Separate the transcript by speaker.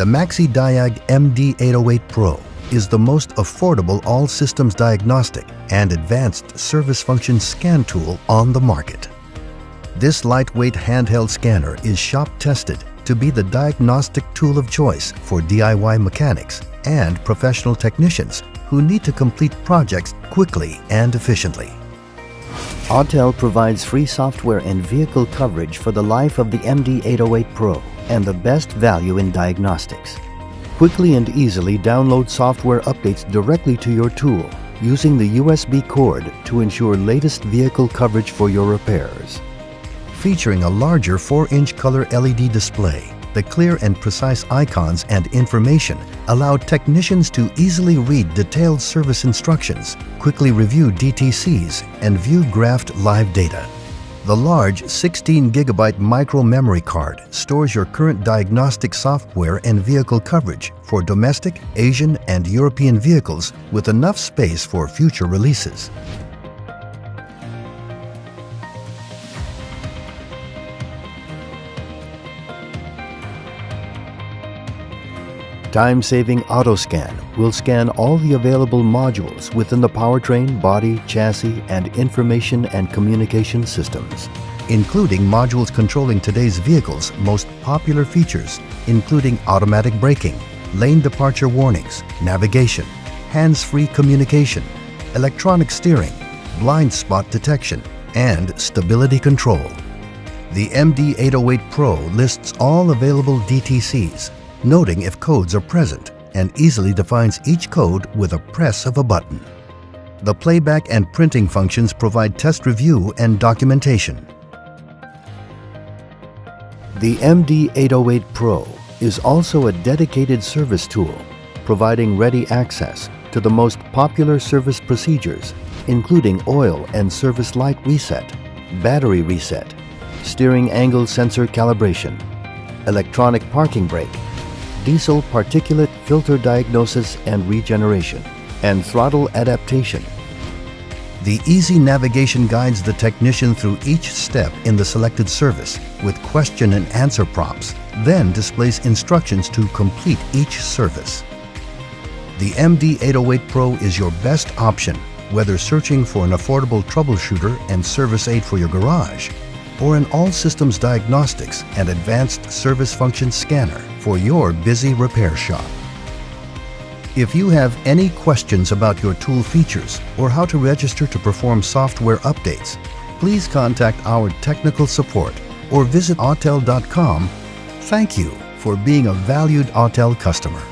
Speaker 1: The MaxiDiag MD808 Pro is the most affordable all-systems diagnostic and advanced service function scan tool on the market. This lightweight handheld scanner is shop-tested to be the diagnostic tool of choice for DIY mechanics and professional technicians who need to complete projects quickly and efficiently.
Speaker 2: Autel provides free software and vehicle coverage for the life of the MD808 Pro and the best value in diagnostics. Quickly and easily download software updates directly to your tool using the USB cord to ensure latest vehicle coverage for your repairs.
Speaker 1: Featuring a larger 4-inch color LED display, the clear and precise icons and information allow technicians to easily read detailed service instructions, quickly review DTCs, and view graphed live data. The large 16GB micro memory card stores your current diagnostic software and vehicle coverage for domestic, Asian, and European vehicles with enough space for future releases.
Speaker 2: Time-saving AutoScan will scan all the available modules within the powertrain, body, chassis, and information and communication systems,
Speaker 1: including modules controlling today's vehicles' most popular features, including automatic braking, lane departure warnings, navigation, hands-free communication, electronic steering, blind spot detection, and stability control. The MD808 Pro lists all available DTCs, noting if codes are present, and easily defines each code with a press of a button. The playback and printing functions provide test review and documentation.
Speaker 2: The MD808 Pro is also a dedicated service tool, providing ready access to the most popular service procedures, including oil and service light reset, battery reset, steering angle sensor calibration, electronic parking brake, diesel particulate filter diagnosis and regeneration, and throttle adaptation.
Speaker 1: The easy navigation guides the technician through each step in the selected service with question and answer prompts, then displays instructions to complete each service. The MD808 Pro is your best option, whether searching for an affordable troubleshooter and service aid for your garage, or an all-systems diagnostics and advanced service function scanner for your busy repair shop. If you have any questions about your tool features or how to register to perform software updates, please contact our technical support or visit autel.com. Thank you for being a valued Autel customer.